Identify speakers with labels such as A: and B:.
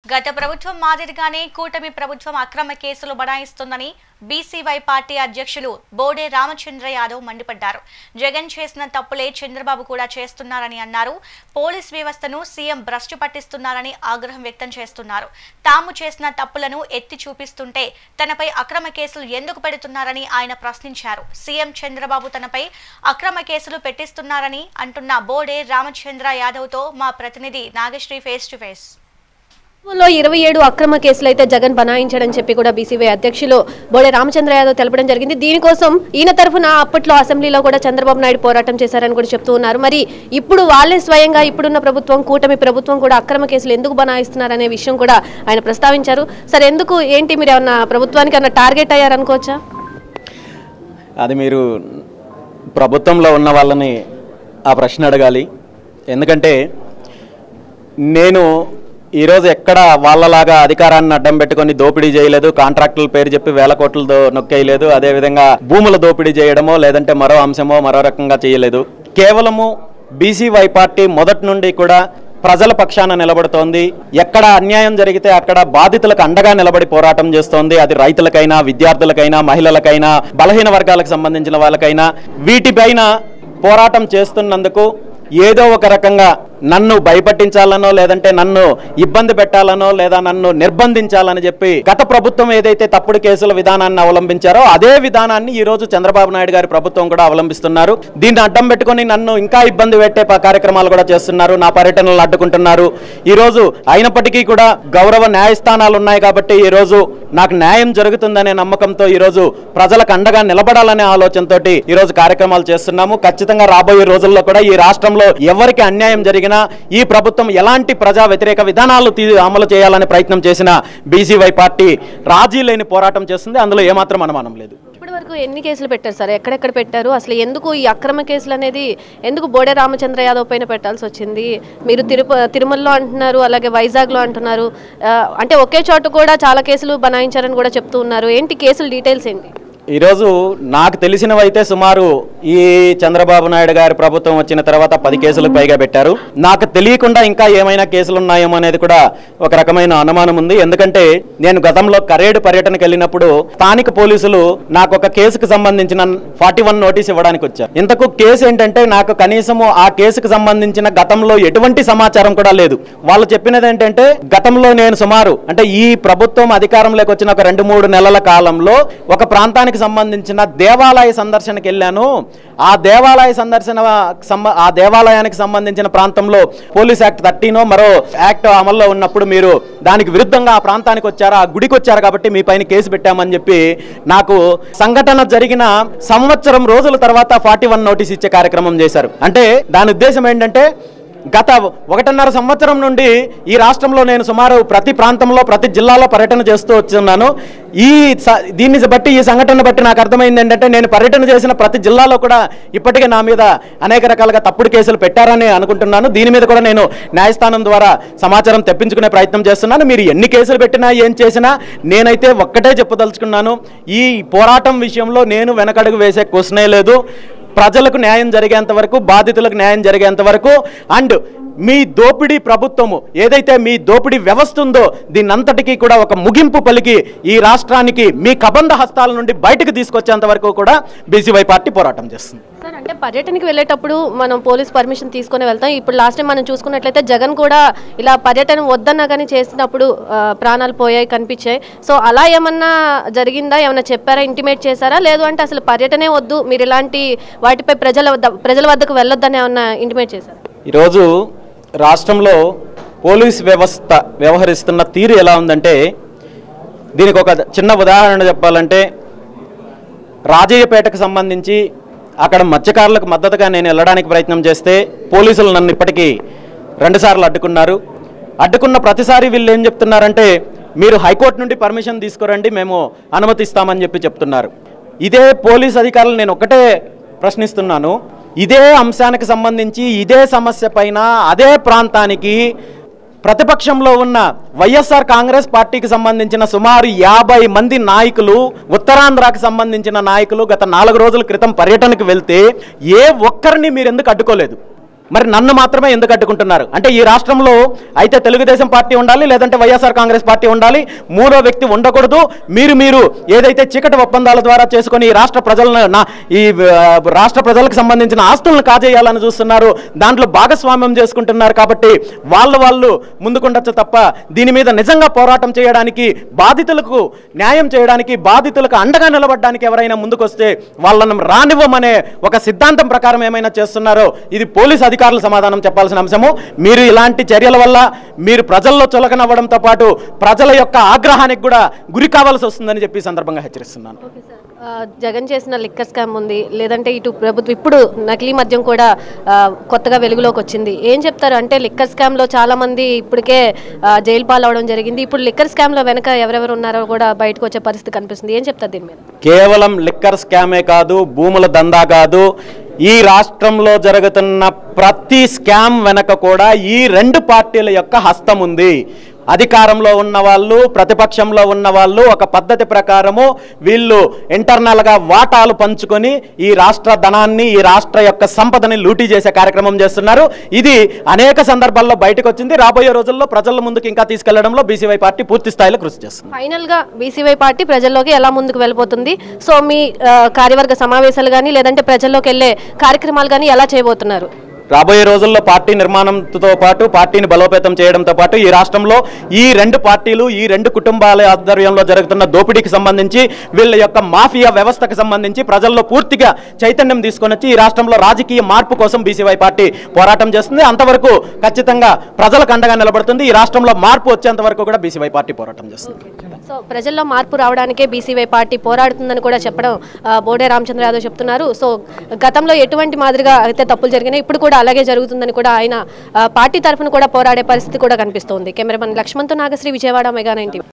A: గత ప్రభుత్వం మాదిరిగానే కూటమి ప్రభుత్వం అక్రమ కేసులు బనాయిస్తుందని బీసీవై పార్టీ అధ్యక్షులు బోడే రామచంద్ర యాదవ్ మండిపడ్డారు. జగన్ చేసిన తప్పులే చంద్రబాబు కూడా చేస్తున్నారని అన్నారు. పోలీస్ వ్యవస్థను సీఎం భ్రష్టు పట్టిస్తున్నారని ఆగ్రహం వ్యక్తం చేస్తున్నారు. తాము చేసిన తప్పులను ఎత్తి చూపిస్తుంటే తనపై అక్రమ కేసులు ఎందుకు పెడుతున్నారని ఆయన ప్రశ్నించారు. సీఎం చంద్రబాబు తనపై అక్రమ కేసులు పెట్టిస్తున్నారని అంటున్న బోడే రామచంద్ర యాదవ్తో మా ప్రతినిధి నాగశ్రీ ఫేస్ టు ఫేస్.
B: 27 అక్రమ కేసులు అయితే జగన్ బనాయించాడని చెప్పి కూడా బీసీవై అధ్యక్షులు బోడే రామచంద్ర యాదవ్ తెలపడం జరిగింది. దీనికోసం ఈయన తరఫున అప్పట్లో అసెంబ్లీలో కూడా చంద్రబాబు నాయుడు పోరాటం చేశారని కూడా చెప్తూ ఉన్నారు. మరి ఇప్పుడు వాళ్ళే స్వయంగా ఇప్పుడున్న ప్రభుత్వం కూటమి ప్రభుత్వం కూడా అక్రమ కేసులు ఎందుకు బనాయిస్తున్నారనే విషయం కూడా ఆయన ప్రస్తావించారు. సరే, ఎందుకు ఏంటి మీరు ఏమన్నా ప్రభుత్వానికి ఏమన్నా టార్గెట్ అయ్యారనుకోవచ్చా?
C: అది మీరు ప్రభుత్వంలో ఉన్న వాళ్ళని ఆ ప్రశ్న అడగాలి. ఎందుకంటే నేను ఈరోజు ఎక్కడ వాళ్ళలాగా అధికారాన్ని అడ్డం పెట్టుకొని దోపిడీ చేయలేదు, కాంట్రాక్టుల పేరు చెప్పి వేల కోట్లతో నొక్కేయలేదు, అదేవిధంగా భూముల దోపిడీ చేయడమో లేదంటే మరో అంశమో మరో రకంగా చేయలేదు. కేవలము బీసీవై పార్టీ మొదటి నుండి కూడా ప్రజల పక్షాన నిలబడుతోంది. ఎక్కడ అన్యాయం జరిగితే అక్కడ బాధితులకు అండగా నిలబడి పోరాటం చేస్తోంది. అది రైతులకైనా, విద్యార్థులకైనా, మహిళలకైనా, బలహీన వర్గాలకు సంబంధించిన వాళ్ళకైనా వీటిపైన పోరాటం చేస్తున్నందుకు ఏదో ఒక రకంగా నన్ను భయపట్టించాలనో లేదంటే నన్ను ఇబ్బంది పెట్టాలనో లేదా నన్ను నిర్బంధించాలని చెప్పి గత ప్రభుత్వం ఏదైతే తప్పుడు కేసుల విధానాన్ని అవలంబించారో అదే విధానాన్ని ఈ రోజు చంద్రబాబు నాయుడు గారి ప్రభుత్వం కూడా అవలంబిస్తున్నారు. దీన్ని అడ్డం పెట్టుకొని నన్ను ఇంకా ఇబ్బంది పెట్టే కార్యక్రమాలు కూడా చేస్తున్నారు. నా పర్యటనలు అడ్డుకుంటున్నారు. ఈ రోజు అయినప్పటికీ కూడా గౌరవ న్యాయస్థానాలు ఉన్నాయి కాబట్టి ఈ రోజు నాకు న్యాయం జరుగుతుందనే నమ్మకంతో ఈ రోజు ప్రజలకు అండగా నిలబడాలనే ఆలోచనతో ఈ రోజు కార్యక్రమాలు చేస్తున్నాము. ఖచ్చితంగా రాబోయే రోజుల్లో కూడా ఈ రాష్ట్రంలో ఎవరికి అన్యాయం జరిగినా ఈ ప్రభుత్వం ఎలాంటి ప్రజా వ్యతిరేక విధానాలు అమలు చేయాలని ప్రయత్నం చేసిన బీసీవై పార్టీ రాజీ లేని పోరాటం చేస్తుంది. అందులో ఏమాత్రం అనుమానం లేదు.
B: ఇప్పటి వరకు ఎన్ని కేసులు పెట్టారు సార్? ఎక్కడెక్కడ పెట్టారు? అసలు ఎందుకు ఈ అక్రమ కేసులు అనేది ఎందుకు బోడే రామచంద్ర యాదవ్ పైన పెట్టాల్సి వచ్చింది? మీరు తిరుమలలో అంటున్నారు, అలాగే వైజాగ్లో అంటున్నారు. అంటే ఒకే చోట కూడా చాలా కేసులు బనాయించారని కూడా చెప్తూ ఉన్నారు. ఏంటి కేసులు డీటెయిల్స్ ఏంటి?
C: ఈరోజు నాకు తెలిసినవైతే సుమారు ఈ చంద్రబాబు నాయుడు గారి ప్రభుత్వం వచ్చిన తర్వాత 10 కేసులకు పైగా పెట్టారు. నాకు తెలియకుండా ఇంకా ఏమైనా కేసులు ఉన్నాయేమో అనేది కూడా ఒక రకమైన అనుమానం ఉంది. ఎందుకంటే నేను గతంలో కరేడు పర్యటనకు వెళ్ళినప్పుడు స్థానిక పోలీసులు నాకు ఒక కేసుకు సంబంధించిన 41 నోటీస్ ఇవ్వడానికి వచ్చారు. ఇంతకు కేసు ఏంటంటే నాకు కనీసము ఆ కేసుకు సంబంధించిన గతంలో ఎటువంటి సమాచారం కూడా లేదు. వాళ్ళు చెప్పినది ఏంటంటే గతంలో నేను సుమారు అంటే ఈ ప్రభుత్వం అధికారంలోకి వచ్చిన ఒక 2-3 నెలల కాలంలో ఒక ప్రాంతానికి సంబంధించిన దేవాలయ సందర్శనకి వెళ్ళాను. ఆ దేవాలయానికి సంబంధించిన ప్రాంతంలో పోలీస్ యాక్ట్ 13 మరో యాక్ట్ అమల్లో ఉన్నప్పుడు మీరు దానికి విరుద్ధంగా ఆ ప్రాంతానికి వచ్చారు, ఆ గుడికి వచ్చారు కాబట్టి మీ పైన కేసు పెట్టామని చెప్పి నాకు సంఘటన జరిగిన సంవత్సరం రోజుల తర్వాత 41 నోటీస్ ఇచ్చే కార్యక్రమం చేశారు. అంటే దాని ఉద్దేశం ఏంటంటే గత 1.5 సంవత్సరం నుండి ఈ రాష్ట్రంలో నేను సుమారు ప్రతి ప్రాంతంలో ప్రతి జిల్లాలో పర్యటన చేస్తూ వచ్చున్నాను. దీన్ని బట్టి ఈ సంఘటన బట్టి నాకు అర్థమైంది ఏంటంటే నేను పర్యటన చేసిన ప్రతి జిల్లాలో కూడా ఇప్పటికే నా మీద అనేక రకాలుగా తప్పుడు కేసులు పెట్టారని అనుకుంటున్నాను. దీని మీద కూడా నేను న్యాయస్థానం ద్వారా సమాచారం తెప్పించుకునే ప్రయత్నం చేస్తున్నాను. మీరు ఎన్ని కేసులు పెట్టినా ఏం చేసినా నేనైతే ఒక్కటే చెప్పదలుచుకున్నాను, ఈ పోరాటం విషయంలో నేను వెనకడుగు వేసే క్వశ్చనే లేదు. ప్రజలకు న్యాయం జరిగేంత వరకు, బాధితులకు న్యాయం జరిగేంత వరకు అండ్ మీ దోపిడీ ప్రభుత్వము ఏదైతే మీ దోపిడీ వ్యవస్థ ఉందో దీన్నంతటికీ కూడా ఒక ముగింపు పలికి ఈ రాష్ట్రానికి మీ కబంధ హస్తాల నుండి బయటకు తీసుకొచ్చేంత వరకు కూడా బీసీవై పార్టీ పోరాటం చేస్తుంది.
B: సార్, అంటే పర్యటనకి వెళ్ళేటప్పుడు మనం పోలీస్ పర్మిషన్ తీసుకొని వెళ్తాం. ఇప్పుడు లాస్ట్ టైం మనం చూసుకున్నట్లయితే జగన్ కూడా ఇలా పర్యటన వద్దన్నా కానీ చేసినప్పుడు ప్రాణాలు పోయాయి, కనిపించాయి. సో అలా ఏమన్నా జరిగిందా? ఏమన్నా చెప్పారా, ఇంటిమేట్ చేశారా? లేదు అంటే అసలు పర్యటనే వద్దు, మీరు ఇలాంటి వాటిపై ప్రజల వద్దకు వెళ్ళొద్దని ఏమన్నా ఇంటిమేట్ చేశారా?
C: ఈరోజు రాష్ట్రంలో పోలీస్ వ్యవస్థ వ్యవహరిస్తున్న తీరు ఎలా ఉందంటే దీనికి ఒక చిన్న ఉదాహరణ చెప్పాలంటే రాజయ్యపేటకు సంబంధించి అక్కడ మత్స్యకారులకు మద్దతుగా నేను వెళ్ళడానికి ప్రయత్నం చేస్తే పోలీసులు నన్ను ఇప్పటికీ 2 సార్లు అడ్డుకున్నారు. అడ్డుకున్న ప్రతిసారి వీళ్ళు ఏం చెప్తున్నారంటే మీరు హైకోర్టు నుండి పర్మిషన్ తీసుకురండి, మేము అనుమతిస్తామని చెప్తున్నారు. ఇదే పోలీస్ అధికారులు నేను ఒక్కటే ప్రశ్నిస్తున్నాను, ఇదే అంశానికి సంబంధించి ఇదే సమస్య పైన అదే ప్రాంతానికి ప్రతిపక్షంలో ఉన్న వైఎస్ఆర్ కాంగ్రెస్ పార్టీకి సంబంధించిన సుమారు 50 మంది నాయకులు, ఉత్తరాంధ్రకి సంబంధించిన నాయకులు గత 4 రోజుల క్రితం పర్యటనకు వెళ్తే ఏ ఒక్కరిని మీరు ఎందుకు అడ్డుకోలేదు? మరి నన్ను మాత్రమే ఎందుకు అడ్డుకుంటున్నారు? అంటే ఈ రాష్ట్రంలో అయితే తెలుగుదేశం పార్టీ ఉండాలి, లేదంటే వైఎస్ఆర్ కాంగ్రెస్ పార్టీ ఉండాలి, మూడో వ్యక్తి ఉండకూడదు. మీరు ఏదైతే చీకటి ఒప్పందాల ద్వారా చేసుకొని ఈ రాష్ట్ర ప్రజలను రాష్ట్ర ప్రజలకు సంబంధించిన ఆస్తులను కాజేయాలని చూస్తున్నారు, దాంట్లో భాగస్వామ్యం చేసుకుంటున్నారు. కాబట్టి వాళ్ళు ముందుకుండొచ్చు తప్ప దీని మీద నిజంగా పోరాటం చేయడానికి, బాధితులకు న్యాయం చేయడానికి, బాధితులకు అండగా నిలబడడానికి ఎవరైనా ముందుకొస్తే వాళ్ళను రానివ్వమనే ఒక సిద్ధాంతం ప్రకారం ఏమైనా చేస్తున్నారో ఇది పోలీస్ అధికారులు సమాధానం చెప్పాల్సిన అంశము. మీరు ఇలాంటి చర్యల వల్ల మీరు ప్రజల్లో చులకనవ్వడంతో పాటు ప్రజల యొక్క ఆగ్రహానికి కూడా గురి కావాల్సి వస్తుందని చెప్పి సందర్భంగా హెచ్చరిస్తున్నాను.
B: జగన్ చేసిన లిక్కర్ స్కామ్ ఉంది, లేదంటే ఇటు ప్రభుత్వం ఇప్పుడు నకిలీ మద్యం కూడా కొత్తగా వెలుగులోకి వచ్చింది. ఏం చెప్తారు? అంటే లిక్కర్ స్కామ్లో చాలా మంది ఇప్పటికే జైలు పాలవడం జరిగింది. ఇప్పుడు లిక్కర్ స్కామ్లో వెనక ఎవరెవరు ఉన్నారో కూడా బయటకు వచ్చే పరిస్థితి కనిపిస్తుంది. ఏం చెప్తారు దీని మీద?
C: కేవలం లిక్కర్ స్కామే కాదు, భూముల దందా కాదు, ఈ రాష్ట్రంలో జరుగుతున్న ప్రతి స్కామ్ వెనక కూడా ఈ రెండు పార్టీల యొక్క హస్తం ఉంది. అధికారంలో ఉన్న వాళ్ళు, ప్రతిపక్షంలో ఉన్న వాళ్ళు ఒక పద్ధతి ప్రకారము వీళ్ళు ఇంటర్నల్గా వాటాలు పంచుకొని ఈ రాష్ట్ర ధనాన్ని, ఈ రాష్ట్ర యొక్క సంపదని లూటీ చేసే కార్యక్రమం చేస్తున్నారు. ఇది అనేక సందర్భాల్లో బయటకు వచ్చింది. రాబోయే రోజుల్లో ప్రజల ముందుకు ఇంకా తీసుకెళ్లడంలో బీసీవై పార్టీ పూర్తి స్థాయిలో కృషి చేస్తుంది.
B: ఫైనల్ గా బీసీవై పార్టీ ప్రజల్లోకి ఎలా ముందుకు వెళ్ళిపోతుంది? సో మీ కార్యవర్గ సమావేశాలు కానీ, లేదంటే ప్రజల్లోకి వెళ్ళే కార్యక్రమాలు కానీ ఎలా చేయబోతున్నారు?
C: రాబోయే రోజుల్లో పార్టీ నిర్మాణంతో పాటు, పార్టీని బలోపేతం చేయడంతో పాటు ఈ రాష్ట్రంలో ఈ రెండు పార్టీలు, ఈ రెండు కుటుంబాల ఆధ్వర్యంలో జరుగుతున్న దోపిడీకి సంబంధించి, వీళ్ళ యొక్క మాఫియా వ్యవస్థకు సంబంధించి ప్రజల్లో పూర్తిగా చైతన్యం తీసుకొని వచ్చి ఈ రాష్ట్రంలో రాజకీయ మార్పు కోసం బీసీవై పార్టీ పోరాటం చేస్తుంది. అంతవరకు ఖచ్చితంగా ప్రజలకు అండగా నిలబడుతుంది. ఈ రాష్ట్రంలో మార్పు వచ్చేంత వరకు కూడా బీసీవై పార్టీ పోరాటం చేస్తుంది.
B: సో ప్రజల్లో మార్పు రావడానికే బీసీవై పార్టీ పోరాడుతుందని కూడా చెప్పడం బోడే రామచంద్ర యాదవ్ చెప్తున్నారు. సో గతంలో ఎటువంటి మాదిరిగా అయితే తప్పులు జరిగినాయి, ఇప్పుడు కూడా అలాగే జరుగుతుందని కూడా ఆయన పార్టీ తరఫున కూడా పోరాడే పరిస్థితి కూడా కనిపిస్తోంది. కెమెరామన్ లక్ష్మణ్తో నాగశ్రీ, విజయవాడ, మెగా 9.